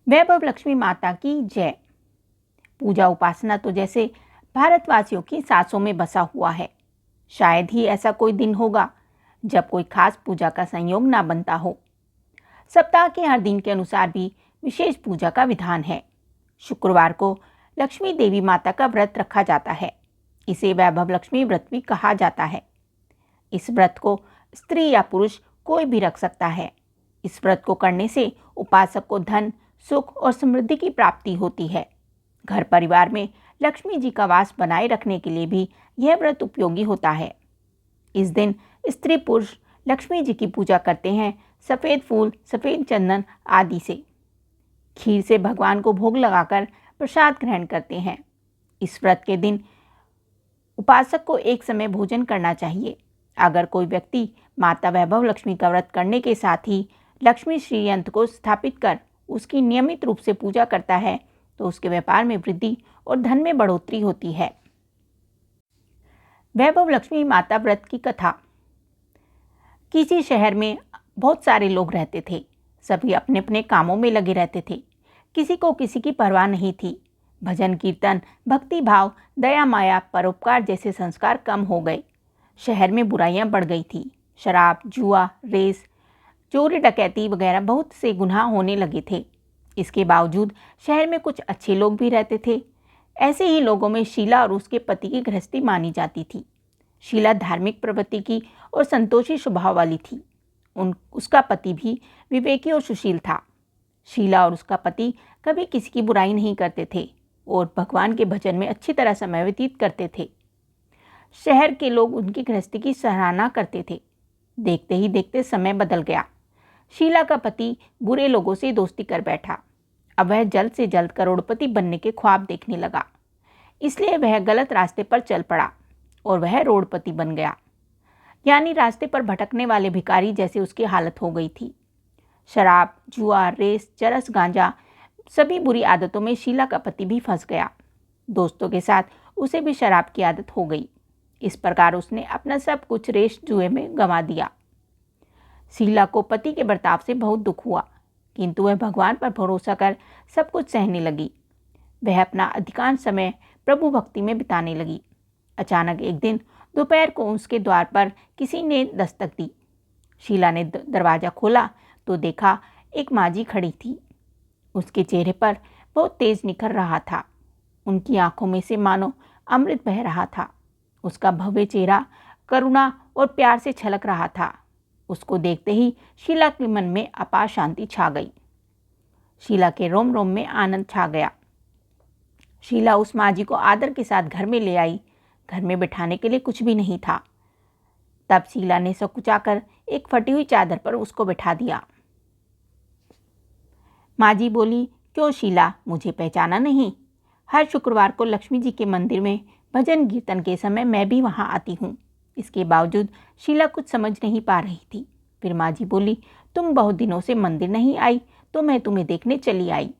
वैभव लक्ष्मी माता की जय। पूजा उपासना तो जैसे भारतवासियों की सांसों में बसा हुआ है। शायद ही ऐसा कोई दिन होगा जब कोई खास पूजा का संयोग ना बनता हो। सप्ताह के हर दिन के अनुसार भी विशेष पूजा का विधान है। शुक्रवार को लक्ष्मी देवी माता का व्रत रखा जाता है। इसे वैभव लक्ष्मी व्रत भी कहा जाता है। इस व्रत को स्त्री या पुरुष कोई भी रख सकता है। इस व्रत को करने से उपासक को धन, सुख और समृद्धि की प्राप्ति होती है। घर परिवार में लक्ष्मी जी का वास बनाए रखने के लिए भी यह व्रत उपयोगी होता है। इस दिन स्त्री पुरुष लक्ष्मी जी की पूजा करते हैं। सफ़ेद फूल, सफ़ेद चंदन आदि से खीर से भगवान को भोग लगाकर प्रसाद ग्रहण करते हैं। इस व्रत के दिन उपासक को एक समय भोजन करना चाहिए। अगर कोई व्यक्ति माता वैभव लक्ष्मी का व्रत करने के साथ ही लक्ष्मी श्री यंत्र को स्थापित कर उसकी नियमित रूप से पूजा करता है तो उसके व्यापार में वृद्धि और धन में बढ़ोतरी होती है। वैभव लक्ष्मी माता व्रत की कथा। किसी शहर में बहुत सारे लोग रहते थे। सभी अपने अपने कामों में लगे रहते थे। किसी को किसी की परवाह नहीं थी। भजन कीर्तन, भक्ति भाव, दया माया, परोपकार जैसे संस्कार कम हो गए। शहर में बुराइयां बढ़ गई थी। शराब, जुआ, रेस, चोरी डकैती वगैरह बहुत से गुनाह होने लगे थे। इसके बावजूद शहर में कुछ अच्छे लोग भी रहते थे। ऐसे ही लोगों में शीला और उसके पति की गृहस्थी मानी जाती थी। शीला धार्मिक प्रवृत्ति की और संतोषी स्वभाव वाली थी। उसका पति भी विवेकी और सुशील था। शीला और उसका पति कभी किसी की बुराई नहीं करते थे और भगवान के भजन में अच्छी तरह समय व्यतीत करते थे। शहर के लोग उनकी गृहस्थी की सराहना करते थे। देखते ही देखते समय बदल गया। शीला का पति बुरे लोगों से दोस्ती कर बैठा। अब वह जल्द से जल्द करोड़पति बनने के ख्वाब देखने लगा। इसलिए वह गलत रास्ते पर चल पड़ा और वह रोड़पति बन गया। यानी रास्ते पर भटकने वाले भिखारी जैसे उसकी हालत हो गई थी। शराब, जुआ, रेस, चरस, गांजा सभी बुरी आदतों में शीला का पति भी फंस गया। दोस्तों के साथ उसे भी शराब की आदत हो गई। इस प्रकार उसने अपना सब कुछ रेस जुए में गंवा दिया। शीला को पति के बर्ताव से बहुत दुख हुआ, किंतु वह भगवान पर भरोसा कर सब कुछ सहने लगी। वह अपना अधिकांश समय प्रभु भक्ति में बिताने लगी। अचानक एक दिन दोपहर को उसके द्वार पर किसी ने दस्तक दी। शीला ने दरवाज़ा खोला तो देखा एक माँ खड़ी थी। उसके चेहरे पर बहुत तेज निखर रहा था। उनकी आंखों में से मानो अमृत बह रहा था। उसका भव्य चेहरा करुणा और प्यार से छलक रहा था। उसको देखते ही शीला के मन में अपार शांति छा गई। शीला के रोम रोम में आनंद छा गया। शीला उस माँ जी को आदर के साथ घर में ले आई। घर में बिठाने के लिए कुछ भी नहीं था। तब शीला ने सकुचाकर एक फटी हुई चादर पर उसको बिठा दिया। माँ जी बोली, क्यों शीला, मुझे पहचाना नहीं? हर शुक्रवार को लक्ष्मी जी के मंदिर में भजन कीर्तन के समय मैं भी वहाँ आती हूँ। इसके बावजूद शीला कुछ समझ नहीं पा रही थी। फिर माँ जी बोली, तुम बहुत दिनों से मंदिर नहीं आई तो मैं तुम्हें देखने चली आई।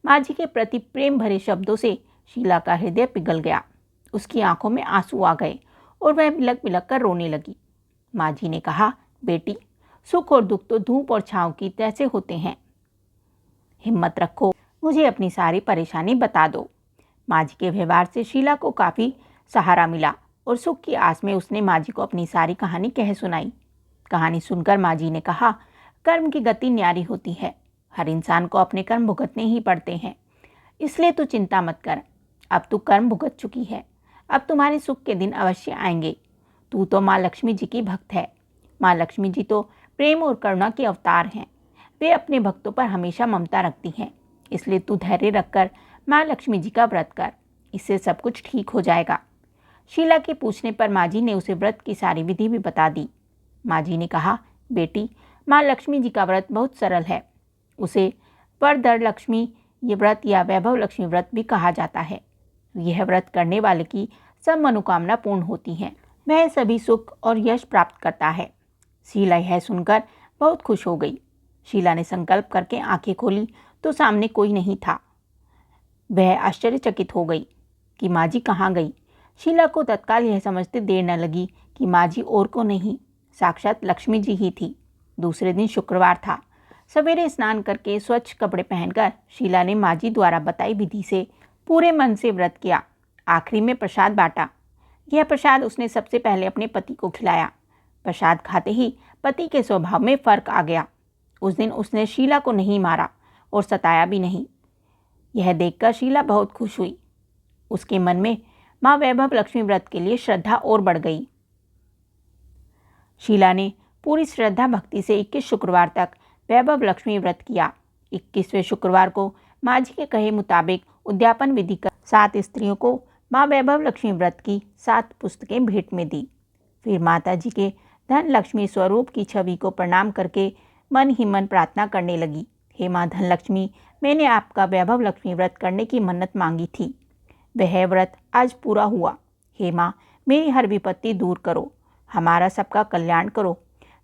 माँ जी के प्रति प्रेम भरे शब्दों से शीला का हृदय पिघल गया। उसकी आंखों में आंसू आ गए और वह बिलक बिलक कर रोने लगी। माँ जी ने कहा, बेटी, सुख और दुख तो धूप और छांव की तरह से होते हैं। हिम्मत रखो, मुझे अपनी सारी परेशानी बता दो। माँ जी के व्यवहार से शीला को काफ़ी सहारा मिला और सुख की आस में उसने माँ जी को अपनी सारी कहानी कह सुनाई। कहानी सुनकर माँ जी ने कहा, कर्म की गति न्यारी होती है। हर इंसान को अपने कर्म भुगतने ही पड़ते हैं। इसलिए तू चिंता मत कर। अब तू कर्म भुगत चुकी है। अब तुम्हारे सुख के दिन अवश्य आएंगे। तू तो माँ लक्ष्मी जी की भक्त है। माँ लक्ष्मी जी तो प्रेम और करुणा के अवतार हैं। वे अपने भक्तों पर हमेशा ममता रखती हैं। इसलिए तू धैर्य रखकर माँ लक्ष्मी जी का व्रत कर। इससे सब कुछ ठीक हो जाएगा। शीला के पूछने पर माँ जी ने उसे व्रत की सारी विधि भी बता दी। माँ जी ने कहा, बेटी, माँ लक्ष्मी जी का व्रत बहुत सरल है। उसे वरदर लक्ष्मी ये व्रत या वैभव लक्ष्मी व्रत भी कहा जाता है। यह व्रत करने वाले की सब मनोकामना पूर्ण होती हैं। वह सभी सुख और यश प्राप्त करता है। शीला यह सुनकर बहुत खुश हो गई। शीला ने संकल्प करके आंखें खोली तो सामने कोई नहीं था। वह आश्चर्यचकित हो गई कि माँ जी कहाँ गई। शीला को तत्काल यह समझते देर न लगी कि माँ जी और को नहीं, साक्षात लक्ष्मी जी ही थी। दूसरे दिन शुक्रवार था। सवेरे स्नान करके स्वच्छ कपड़े पहनकर शीला ने माँ जी द्वारा बताई विधि से पूरे मन से व्रत किया। आखिरी में प्रसाद बांटा। यह प्रसाद उसने सबसे पहले अपने पति को खिलाया। प्रसाद खाते ही पति के स्वभाव में फर्क आ गया। उस दिन उसने शीला को नहीं मारा और सताया भी नहीं। यह देखकर शीला बहुत खुश हुई। उसके मन में माँ वैभव लक्ष्मी व्रत के लिए श्रद्धा और बढ़ गई। शीला ने पूरी श्रद्धा भक्ति से 21 शुक्रवार तक वैभव लक्ष्मी व्रत किया। 21वें शुक्रवार को माँ जी के कहे मुताबिक उद्यापन विधि कर 7 स्त्रियों को माँ वैभव लक्ष्मी व्रत की 7 पुस्तकें भेंट में दी। फिर माता जी के धन लक्ष्मी स्वरूप की छवि को प्रणाम करके मन ही मन प्रार्थना करने लगी। हे माँ धन लक्ष्मी, मैंने आपका वैभव लक्ष्मी व्रत करने की मन्नत मांगी थी, वह व्रत आज पूरा हुआ। हे माँ, मेरी हर विपत्ति दूर करो, हमारा सबका कल्याण करो।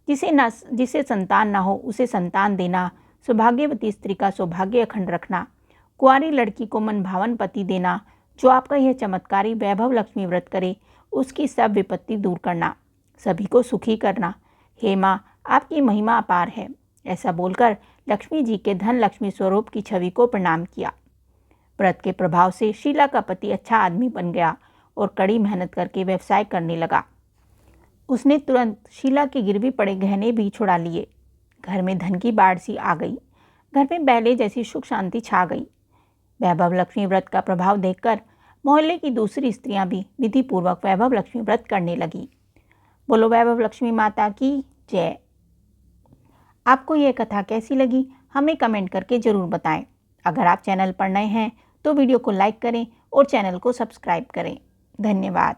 जिसे संतान ना हो उसे संतान देना, सौभाग्यवती स्त्री का सौभाग्य अखंड रखना, कुंवारी लड़की को मनभावन पति देना, जो आपका यह चमत्कारी वैभव लक्ष्मी व्रत करे उसकी सब विपत्ति दूर करना, सभी को सुखी करना। हे माँ, आपकी महिमा अपार है। ऐसा बोलकर लक्ष्मी जी के धन लक्ष्मी स्वरूप की छवि को प्रणाम किया। व्रत के प्रभाव से शीला का पति अच्छा आदमी बन गया और कड़ी मेहनत करके व्यवसाय करने लगा। उसने तुरंत शीला के गिरवी पड़े गहने भी छुड़ा लिए। घर में धन की बाढ़ सी आ गई। घर में पहले जैसी सुख शांति छा गई। वैभव लक्ष्मी व्रत का प्रभाव देखकर मोहल्ले की दूसरी स्त्रियां भी विधिपूर्वक वैभव लक्ष्मी व्रत करने लगी। बोलो वैभव लक्ष्मी माता की जय। आपको यह कथा कैसी लगी हमें कमेंट करके ज़रूर बताएं। अगर आप चैनल पर नए हैं तो वीडियो को लाइक करें और चैनल को सब्सक्राइब करें। धन्यवाद।